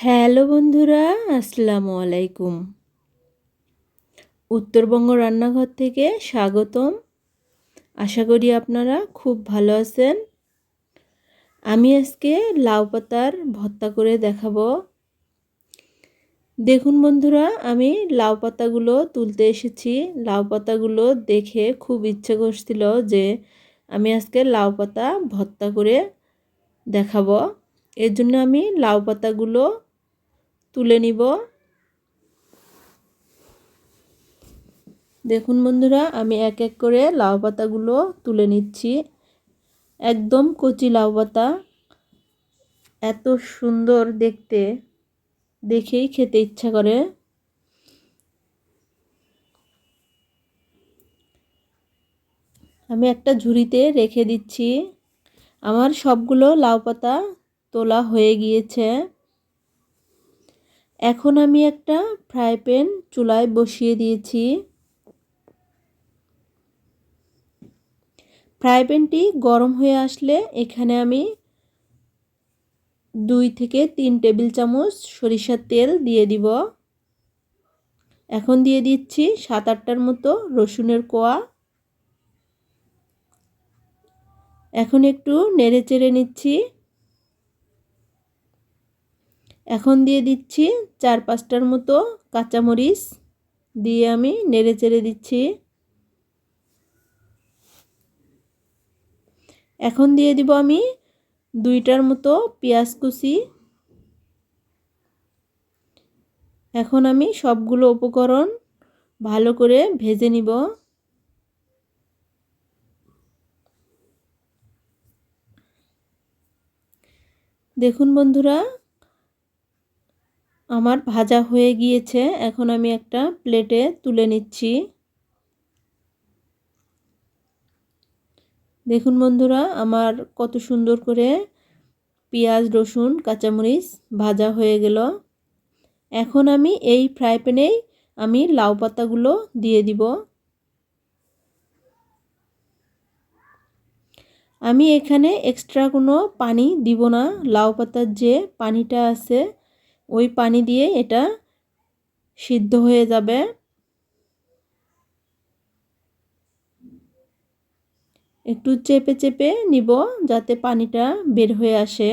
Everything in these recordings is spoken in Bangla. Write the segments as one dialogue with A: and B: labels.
A: হ্যালো বন্ধুরা, আসসালামু আলাইকুম। উত্তরবঙ্গ রান্নাঘর থেকে স্বাগতম। আশা করি আপনারা খুব ভালো আছেন। আমি আজকে লাউ পাতার ভর্তা করে দেখাবো। দেখুন বন্ধুরা, আমি লাউ পাতাগুলো তুলতে এসেছি। লাউ পাতাগুলো দেখে খুব ইচ্ছে করছিল যে আমি আজকে লাউ পাতা ভর্তা করে দেখাবো। এর জন্য আমি লাউ পাতাগুলো তুলে নিব। দেখুন বন্ধুরা, আমি এক এক করে লাউ পাতাগুলো তুলে নিচ্ছি। একদম কচি লাউ পাতা, এত সুন্দর দেখতে, দেখেই খেতে ইচ্ছা করে। আমি একটা ঝুড়িতে রেখে দিচ্ছি। আমার সবগুলো লাউ পাতা তোলা হয়ে গিয়েছে। এখন আমি একটা ফ্রাই প্যান চুলায় বসিয়ে দিয়েছি। ফ্রাই প্যানটি গরম হয়ে আসলে এখানে আমি 2 থেকে 3 টেবিল চামচ সরিষার তেল দিয়ে দিব। এখন দিয়ে দিচ্ছি 7-8টার মতো রসুনের কোয়া। এখন একটু নেড়ে চেড়ে নিচ্ছি। এখন দিয়ে দিচ্ছি 4-5টার মতো কাঁচামরিচ দিয়ে আমি নেড়ে চেড়ে দিচ্ছি। এখন দিয়ে দিব আমি 2টার মতো পেঁয়াজ কুচি। এখন আমি সবগুলো উপকরণ ভালো করে ভেজে নিব। দেখুন বন্ধুরা, আমার ভাজা হয়ে গিয়েছে। এখন আমি একটা প্লেটে তুলে নিচ্ছি। দেখুন বন্ধুরা, আমার কত সুন্দর করে পেঁয়াজ, রসুন, কাঁচামরিচ ভাজা হয়ে গেল। এখন আমি এই ফ্রাই প্যানেই আমি লাউ পাতাগুলো দিয়ে দিব। আমি এখানে এক্সট্রা কোনো পানি দিব না। লাউ পাতার যে পানিটা আছে ওই পানি দিয়ে এটা সিদ্ধ হয়ে যাবে। একটু চেপে চেপে নিব যাতে পানিটা বের হয়ে আসে।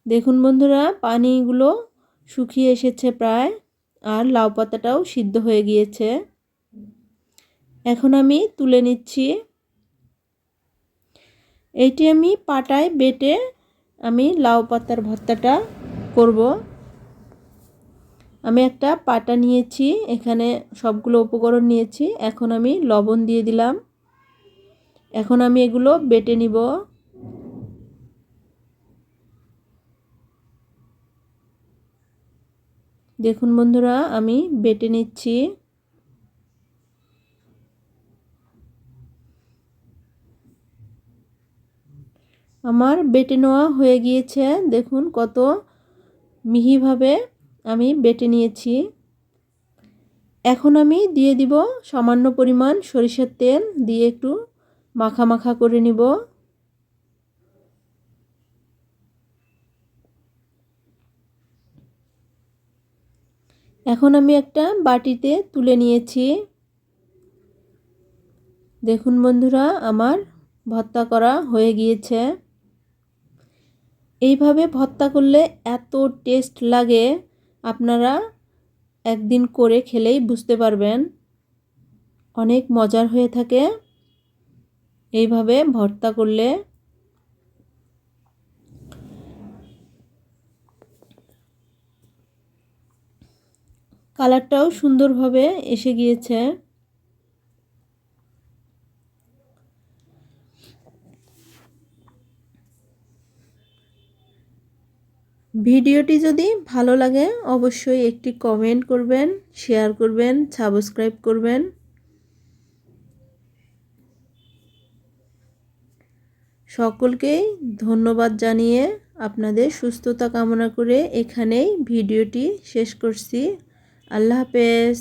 A: দেখুন বন্ধুরা, পানিগুলো শুকিয়ে এসেছে প্রায়, আর লাউ পাতাটাও সিদ্ধ হয়ে গিয়েছে। এখন আমি তুলে নিচ্ছি। এইটি আমি পাটায় বেটে আমি লাউ পাতার ভর্তাটা করব। আমি একটা পাটা নিয়েছি, এখানে সবগুলো উপকরণ নিয়েছি। এখন আমি লবণ দিয়ে দিলাম। এখন আমি এগুলো বেটে নিব। দেখুন বন্ধুরা, আমি বেটে নিচ্ছি। আমার বেটে নেওয়া হয়ে গিয়েছে। দেখুন কত মিহিভাবে আমি বেটে নিয়েছি। এখন আমি দিয়ে দিব সামান্য পরিমাণ সরিষার তেল, দিয়ে একটু মাখা মাখা করে নিব। এখন আমি একটা বাটিতে তুলে নিয়েছি। দেখুন বন্ধুরা, আমার ভর্তা করা হয়ে গিয়েছে। এইভাবে ভর্তা করলে এত টেস্ট লাগে, আপনারা একদিন করে খেলেই বুঝতে পারবেন। অনেক মজার হয়ে থাকে এইভাবে ভর্তা করলে। কালারটাও সুন্দরভাবে এসে গিয়েছে। ভিডিওটি যদি ভালো লাগে অবশ্যই একটি কমেন্ট করবেন, শেয়ার করবেন, সাবস্ক্রাইব করবেন। সকলকেই ধন্যবাদ জানিয়ে আপনাদের সুস্থতা কামনা করে এখানেই ভিডিওটি শেষ করছি। আল্লাহ হাফেজ।